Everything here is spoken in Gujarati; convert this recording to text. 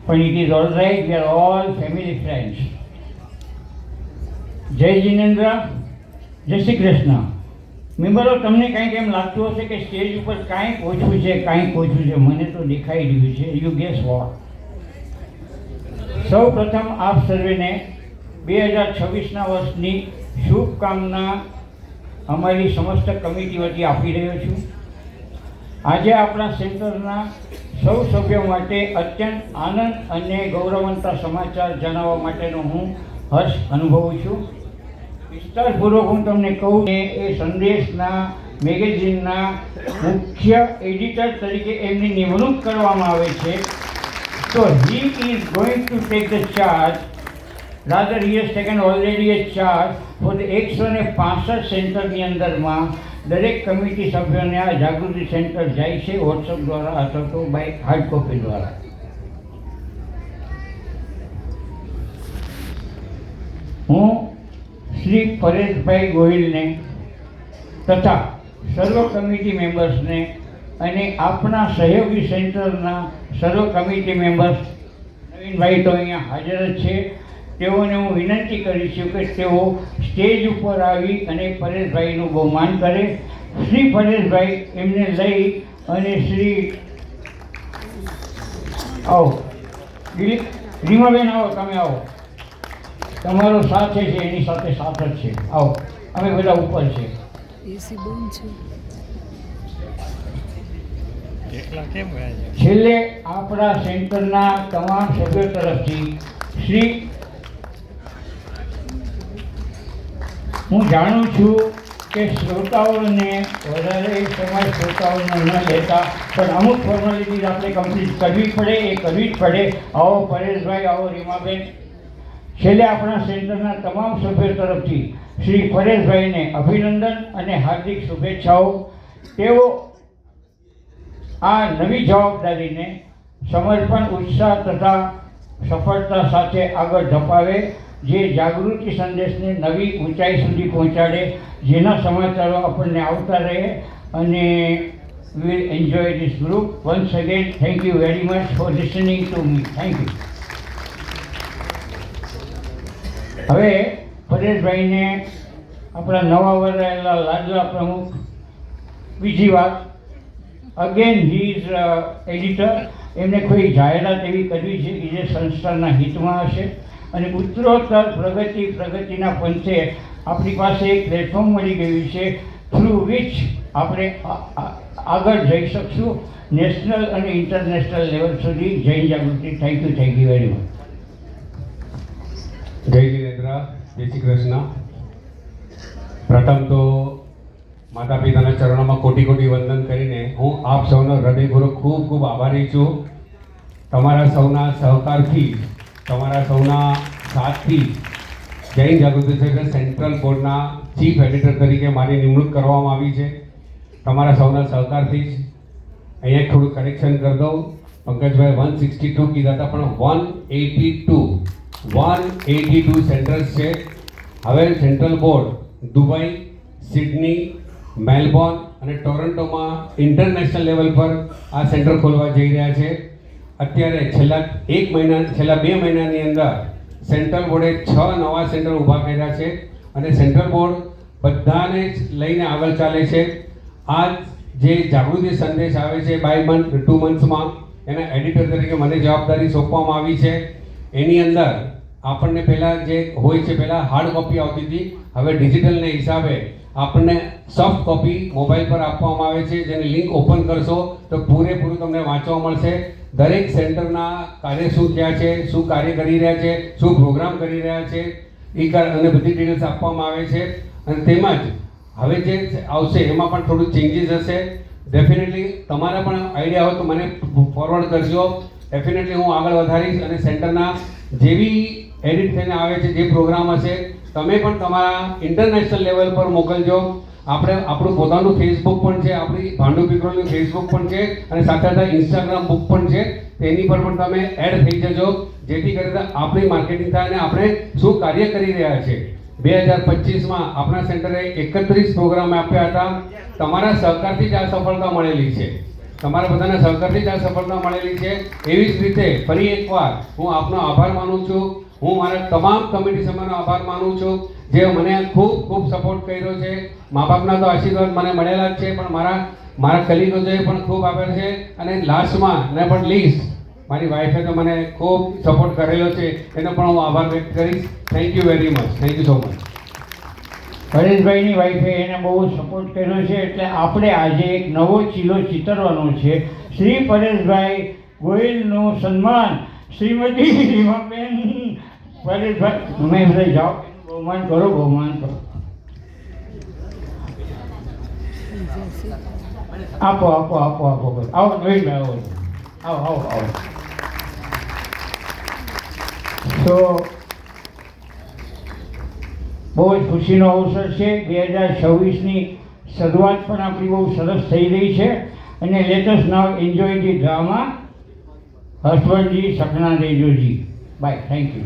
પણ it is all right, we are all family friends. જય જિનેન્દ્ર, જય શ્રી કૃષ્ણ. મેમ્બરો, તમને કાંઈક એમ લાગતું હશે કે સ્ટેજ ઉપર કાંઈક ઓછું છે, કાંઈક ઓછું છે. મને તો દેખાઈ રહ્યું છે. You guess what. સૌ પ્રથમ આપ સર્વેને 2026ના વર્ષની શુભકામના અમારી સમસ્ત કમિટી વતી આપી રહ્યો છું. આજે આપણા સેન્ટરના સૌ સભ્યો માટે અત્યંત આનંદ અને ગૌરવવંતા સમાચાર જણાવવા માટેનો હું હર્ષ અનુભવું છું. વિસ્તારપૂર્વક હું તમને કહું કે એ સંદેશના મેગેઝિનના મુખ્ય એડિટર તરીકે એમની નિમણૂક કરવામાં આવે છે. તો he is going to take the charge, rather he has taken already a charge for the 165 સેન્ટરની અંદરમાં દરેક કમિટી સભ્યોને આ જાગૃતિ સેન્ટર જાય છે વોટ્સઅપ દ્વારા અથવા તો બાય હાર્ડ કોપી દ્વારા. હું શ્રી પરેશભાઈ ગોહિલને તથા સર્વ કમિટી મેમ્બર્સને અને આપણા સહયોગી સેન્ટરના સર્વ કમિટી મેમ્બર્સ, નવીનભાઈ તો અહીંયા હાજર જ છે, તેઓને હું વિનંતી કરીશું કે તેઓ સ્ટેજ ઉપર આવી અને પરેશભાઈનું બહુમાન કરે. શ્રી પરેશભાઈ એમને લઈ અને શ્રી આવો રીમાબેન, આવો, તમે આવો. તમારો સાથ છે એની સાથે સાથ જ છે. આવો, અમે બધા ઉપર છે. છેલ્લે આપણા સેન્ટરના તમામ સભ્યો તરફથી શ્રી, હું જાણું છું કે શ્રોતાઓને વધારે સમય શ્રોતાઓને ન લેતા, પણ અમુક ફોર્માલિટીઝ આપણે કમ્પ્લીટ કરવી પડે, એ કરવી જ પડે. આવો પરેશભાઈ, આવો રીમાબેન. છેલ્લે આપણા સેન્ટરના તમામ સભ્યો તરફથી શ્રી પરેશભાઈને અભિનંદન અને હાર્દિક શુભેચ્છાઓ. તેઓ આ નવી જવાબદારીને સમર્પણ, ઉત્સાહ તથા સફળતા સાથે આગળ ધપાવે, જે જાગૃતિ સંદેશને નવી ઊંચાઈ સુધી પહોંચાડે, જેના સમાચારો આપણને આવતા રહે અને we will enjoy this group. Once again, thank you very much for listening to me. Thank you. હવે પરેશભાઈને આપણા નવા વરાયેલા લાડલા પ્રમુખ, બીજી વાત, અગેન હી ઇઝ એડિટર. એમને કોઈ જાહેરાત એવી કરવી છે કે જે સંસ્થાના હિતમાં હશે અને ઉત્તરોત્તર પ્રગતિના પંથે આપણી પાસે એક પ્લેટફોર્મ મળી ગયું છે થ્રુ વિચ આપણે આગળ જઈ શકશું નેશનલ અને ઇન્ટરનેશનલ લેવલ સુધી. Jain Jagruti. Thank you very much. જય જિનેન્દ્ર, જય શ્રી કૃષ્ણ. પ્રથમ તો માતા પિતાના ચરણોમાં કોટી કોટી વંદન કરીને હું આપ સૌનો હૃદયપૂર્વક ખૂબ ખૂબ આભારી છું. તમારા સૌના સહકારથી, તમારા સૌના સાથથી જૈન જાગૃતિ સેન્ટ્રલ બોર્ડના ચીફ એડિટર તરીકે મારી નિમણૂક કરવામાં આવી છે. તમારા સૌના સહકારથી જ. અહીંયા થોડું કરેક્શન કરી દઉં, પંકજભાઈ 162 કીધા હતા, પણ 182 સેન્ટર્સ છે. હવે central board Dubai, Sydney, Melbourne અને ટોરન્ટોમાં ઇન્ટરનેશનલ લેવલ પર આ સેન્ટર ખોલવા જઈ રહ્યા છે. અત્યારે છેલ્લા 2 મહિનાની અંદર સેન્ટ્રલ બોર્ડે 6 નવા સેન્ટર ઊભા કર્યા છે અને સેન્ટ્રલ બોર્ડ બધાને જ લઈને આગળ ચાલે છે. આ જે જાગૃતિ સંદેશ આવે છે બાય મંથ 2 મંથ્સમાં, એના એડિટર તરીકે મને જવાબદારી સોંપવામાં આવી છે. એની અંદર આપણને પહેલાં જે હોય છે, પહેલાં હાર્ડ કોપી આવતી હતી, હવે ડિજિટલને હિસાબે આપણને સોફ્ટ કોપી મોબાઈલ પર આપવામાં આવે છે, જેની લિંક ઓપન કરશો તો પૂરેપૂરું તમને વાંચવા મળશે. દરેક સેન્ટરના કાર્ય શું થયા છે, શું કાર્ય કરી રહ્યા છે, શું પ્રોગ્રામ કરી રહ્યા છે, અને બધી ડિટેલ્સ આપવામાં આવે છે. અને તેમજ હવે જે આવશે એમાં પણ થોડું ચેન્જીસ હશે. ડેફિનેટલી તમારા પણ આઈડિયા હોય તો મને ફોરવર્ડ કરજો. ડેફિનેટલી હું આગળ વધારીશ અને સેન્ટરના જેવી એડિટ થઈને આવે છે, જે પ્રોગ્રામ હશે, તમે પણ તમારા ઇન્ટરનેશનલ લેવલ પર મોકલજો. આપણું પોતાનું ફેસબુક પણ છે, આપણી ભાંડુ પીપળની ફેસબુક પણ છે અને સાથે સાથે ઇન્સ્ટાગ્રામ બુક પણ છે. તેની પર પણ તમે એડ થઈ જજો, જેથી કરીને આપણી માર્કેટિંગ થાય અને આપણે શું કાર્ય કરી રહ્યા છે. 2025માં આપણા સેન્ટરે 31 પ્રોગ્રામ આપ્યા હતા. તમારા સહકારથી જ આ સફળતા મળેલી છે. તમારા બધાના સહકારથી જ આ સફળતા મળેલી છે. એવી જ રીતે ફરી એકવાર હું આપનો આભાર માનું છું. હું મારા તમામ કમિટી સભ્યોનો આભાર માનું છું જે મને ખૂબ ખૂબ સપોર્ટ કર્યો છે. મા બાપના તો આશીર્વાદ મને મળેલા જ છે, પણ મારા કલીગોએ પણ ખૂબ આભાર છે. અને લાસ્ટમાં ને પણ લીસ્ટ મારી વાઈફે તો મને ખૂબ સપોર્ટ કરેલો છે, એનો પણ હું આભાર વ્યક્ત કરીશ. Thank you very much. Thank you so much. પરેશભાઈની વાઈફે એને બહુ સપોર્ટ કર્યો છે, એટલે આપણે આજે એક નવો ચીલો ચિતરવાનો છે. શ્રી પરેશભાઈ ગોહિલનું સન્માન શ્રીમતી રીમાબેન પરેશભાઈ, તમે બધા જાઓ, બહુમાન કરો, બહુમાન કરો. આપો આપો આપો આપો આવો ગોહિલભાઈ, આવો આવો આવો આવો. તો બહુ જ ખુશીનો અવસર છે. 2026ની શરૂઆત પણ આપણી બહુ સરસ થઈ રહી છે. અને let us now enjoy the drama. હર્ષવર્ધનજી, સપના દેજોજી. બાય. Thank you.